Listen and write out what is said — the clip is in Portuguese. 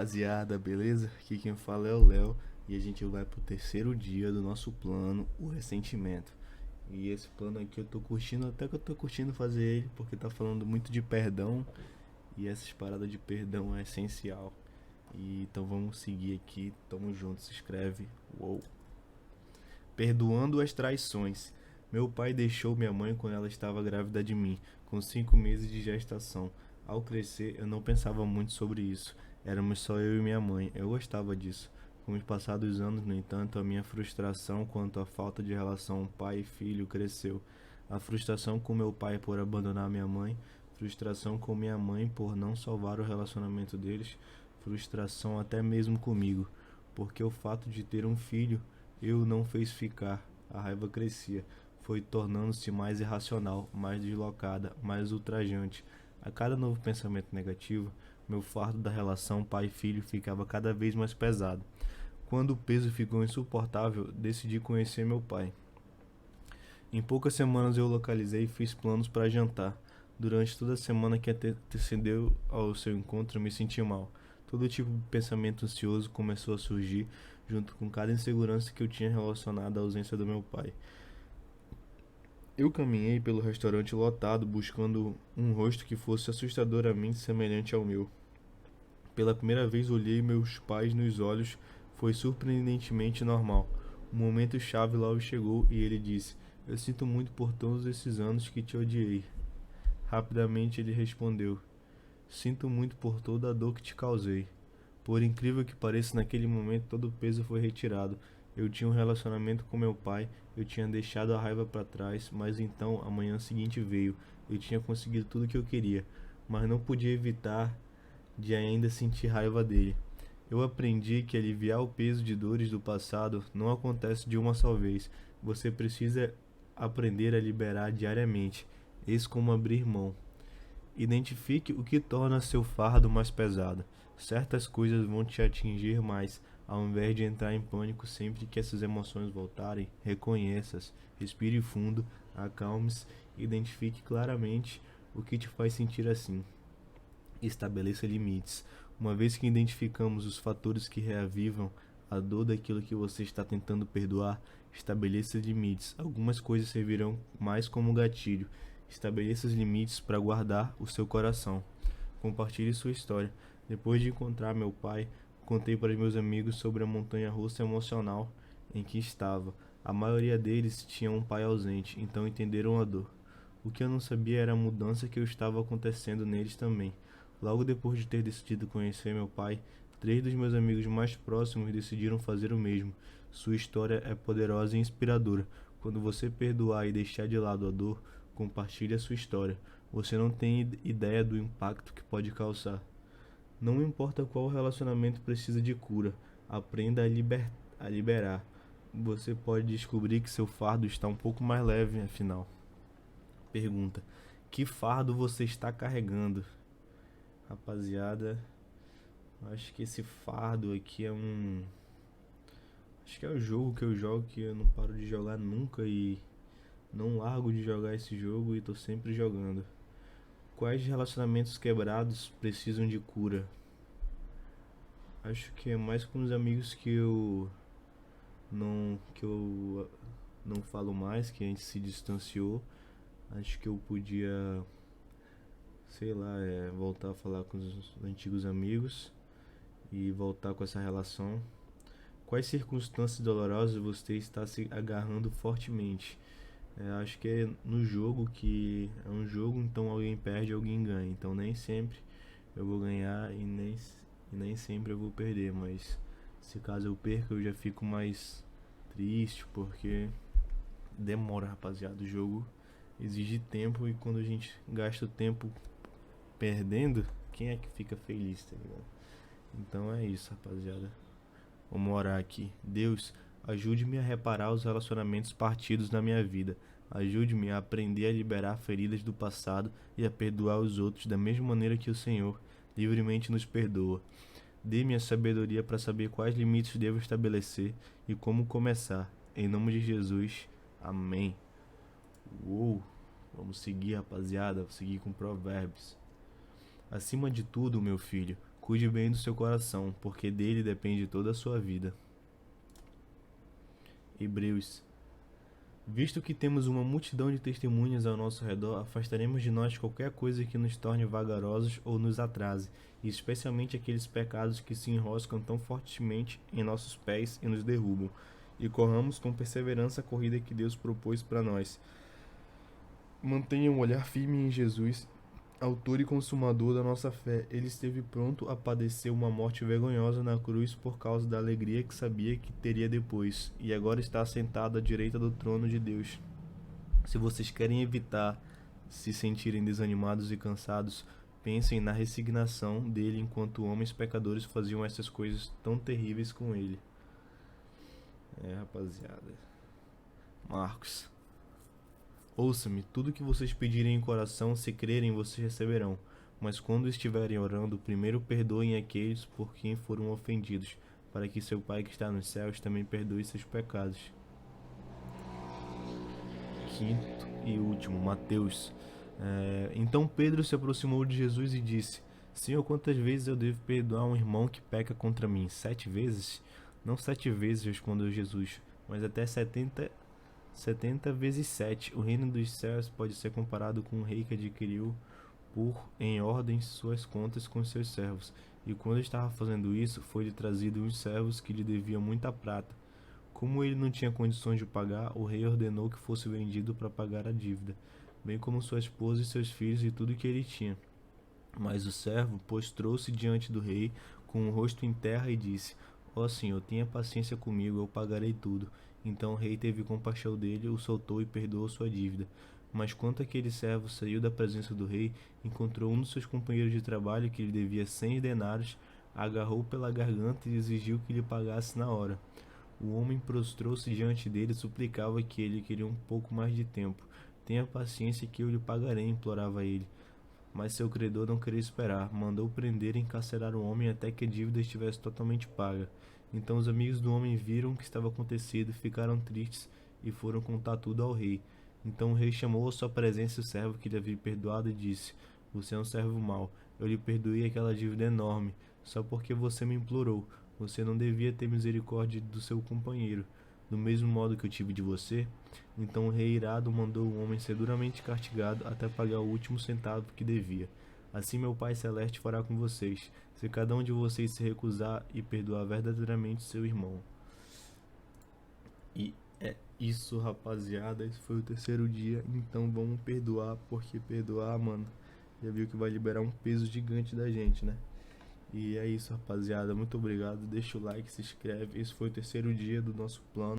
Rapaziada, beleza? Aqui quem fala é o Léo e a gente vai pro terceiro dia do nosso plano, o ressentimento. E esse plano aqui eu tô curtindo, até que eu tô curtindo fazer ele, porque tá falando muito de perdão e essas paradas de perdão é essencial. E então vamos seguir aqui, tamo junto, se inscreve. Uou. Perdoando as traições. Meu pai deixou minha mãe quando ela estava grávida de mim, com 5 meses de gestação. Ao crescer, eu não pensava muito sobre isso. Éramos só eu e minha mãe. Eu gostava disso. Com os passados anos, no entanto, a minha frustração quanto à falta de relação pai e filho cresceu. A frustração com meu pai por abandonar minha mãe, frustração com minha mãe por não salvar o relacionamento deles, frustração até mesmo comigo, porque o fato de ter um filho eu não fez ficar. A raiva crescia, foi tornando-se mais irracional, mais deslocada, mais ultrajante. A cada novo pensamento negativo, meu fardo da relação pai-filho ficava cada vez mais pesado. Quando o peso ficou insuportável, decidi conhecer meu pai. Em poucas semanas eu localizei e fiz planos para jantar. Durante toda a semana que antecedeu ao seu encontro, eu me senti mal. Todo tipo de pensamento ansioso começou a surgir, junto com cada insegurança que eu tinha relacionada à ausência do meu pai. Eu caminhei pelo restaurante lotado, buscando um rosto que fosse assustadoramente semelhante ao meu. Pela primeira vez olhei meus pais nos olhos, foi surpreendentemente normal. O momento chave logo chegou e ele disse: Eu sinto muito por todos esses anos que te odiei. Rapidamente ele respondeu: Sinto muito por toda a dor que te causei. Por incrível que pareça, naquele momento todo o peso foi retirado. Eu tinha um relacionamento com meu pai, eu tinha deixado a raiva para trás, mas então a manhã seguinte veio. Eu tinha conseguido tudo o que eu queria, mas não podia evitar de ainda sentir raiva dele. Eu aprendi que aliviar o peso de dores do passado não acontece de uma só vez. Você precisa aprender a liberar diariamente. Eis como abrir mão. Identifique o que torna seu fardo mais pesado. Certas coisas vão te atingir mais. Ao invés de entrar em pânico sempre que essas emoções voltarem, reconheça-as, respire fundo, acalme-se e identifique claramente o que te faz sentir assim. Estabeleça limites. Uma vez que identificamos os fatores que reavivam a dor daquilo que você está tentando perdoar, estabeleça limites. Algumas coisas servirão mais como gatilho. Estabeleça os limites para guardar o seu coração. Compartilhe sua história. Depois de encontrar meu pai, contei para meus amigos sobre a montanha-russa emocional em que estava. A maioria deles tinha um pai ausente, então entenderam a dor. O que eu não sabia era a mudança que eu estava acontecendo neles também. Logo depois de ter decidido conhecer meu pai, 3 dos meus amigos mais próximos decidiram fazer o mesmo. Sua história é poderosa e inspiradora. Quando você perdoar e deixar de lado a dor, compartilhe a sua história. Você não tem ideia do impacto que pode causar. Não importa qual relacionamento precisa de cura, aprenda a liberar. Você pode descobrir que seu fardo está um pouco mais leve, afinal. Pergunta: que fardo você está carregando? Rapaziada, acho que esse fardo aqui é um. Acho que é o jogo que eu jogo que eu não paro de jogar nunca e não largo de jogar esse jogo e tô sempre jogando. Quais relacionamentos quebrados precisam de cura? Acho que é mais com os amigos que eu não falo mais, que a gente se distanciou. Acho que eu podia, sei lá, voltar a falar com os antigos amigos e voltar com essa relação. Quais circunstâncias dolorosas você está se agarrando fortemente? Acho que é no jogo que é um jogo, então alguém perde, alguém ganha. Então nem sempre eu vou ganhar e nem sempre eu vou perder, mas se caso eu perca eu já fico mais triste porque demora, rapaziada. O jogo exige tempo e quando a gente gasta o tempo perdendo, quem é que fica feliz, tá ligado? Então é isso, rapaziada. Vamos orar aqui. Deus, ajude-me a reparar os relacionamentos partidos na minha vida. Ajude-me a aprender a liberar feridas do passado e a perdoar os outros da mesma maneira que o Senhor livremente nos perdoa. Dê-me a sabedoria para saber quais limites devo estabelecer e como começar. Em nome de Jesus. Amém. Uou! Vamos seguir, rapaziada. Vamos seguir com Provérbios. Acima de tudo, meu filho, cuide bem do seu coração, porque dele depende toda a sua vida. Hebreus. Visto que temos uma multidão de testemunhas ao nosso redor, afastaremos de nós qualquer coisa que nos torne vagarosos ou nos atrase, e especialmente aqueles pecados que se enroscam tão fortemente em nossos pés e nos derrubam, e corramos com perseverança a corrida que Deus propôs para nós. Mantenha um olhar firme em Jesus, autor e consumador da nossa fé. Ele esteve pronto a padecer uma morte vergonhosa na cruz por causa da alegria que sabia que teria depois, e agora está sentado à direita do trono de Deus. Se vocês querem evitar se sentirem desanimados e cansados, pensem na resignação dele enquanto homens pecadores faziam essas coisas tão terríveis com ele. Rapaziada. Marcos. Ouça-me, tudo que vocês pedirem em coração, se crerem, vocês receberão. Mas quando estiverem orando, primeiro perdoem aqueles por quem foram ofendidos, para que seu Pai que está nos céus também perdoe seus pecados. Quinto e último, Mateus. Então Pedro se aproximou de Jesus e disse: Senhor, quantas vezes eu devo perdoar um irmão que peca contra mim? 7 vezes? Não 7 vezes, respondeu Jesus, mas até 70 vezes 7. O reino dos céus pode ser comparado com um rei que adquiriu em ordem suas contas com seus servos. E quando estava fazendo isso, foi-lhe trazido uns servos que lhe deviam muita prata. Como ele não tinha condições de pagar, o rei ordenou que fosse vendido para pagar a dívida, bem como sua esposa e seus filhos e tudo que ele tinha. Mas o servo prostrou-se diante do rei, com o rosto em terra, e disse: Ó Senhor, tenha paciência comigo, eu pagarei tudo. Então o rei teve compaixão dele, o soltou e perdoou sua dívida. Mas quando aquele servo saiu da presença do rei, encontrou um dos seus companheiros de trabalho que lhe devia 100 denários, agarrou pela garganta e exigiu que lhe pagasse na hora. O homem prostrou-se diante dele e suplicava que ele queria um pouco mais de tempo. Tenha paciência que eu lhe pagarei, implorava ele. Mas seu credor não queria esperar, mandou prender e encarcerar o homem até que a dívida estivesse totalmente paga. Então os amigos do homem viram o que estava acontecido, ficaram tristes e foram contar tudo ao rei. Então o rei chamou à sua presença o servo que lhe havia perdoado e disse: Você é um servo mau, eu lhe perdoei aquela dívida enorme, só porque você me implorou. Você não devia ter misericórdia do seu companheiro, do mesmo modo que eu tive de você? Então o rei irado mandou o homem ser duramente castigado até pagar o último centavo que devia. Assim meu Pai Celeste fará com vocês, se cada um de vocês se recusar e perdoar verdadeiramente seu irmão. E é isso, rapaziada. Esse foi o terceiro dia. Então vamos perdoar, porque perdoar, mano, já viu que vai liberar um peso gigante da gente, né? E é isso, rapaziada. Muito obrigado. Deixa o like, se inscreve. Esse foi o terceiro dia do nosso plano.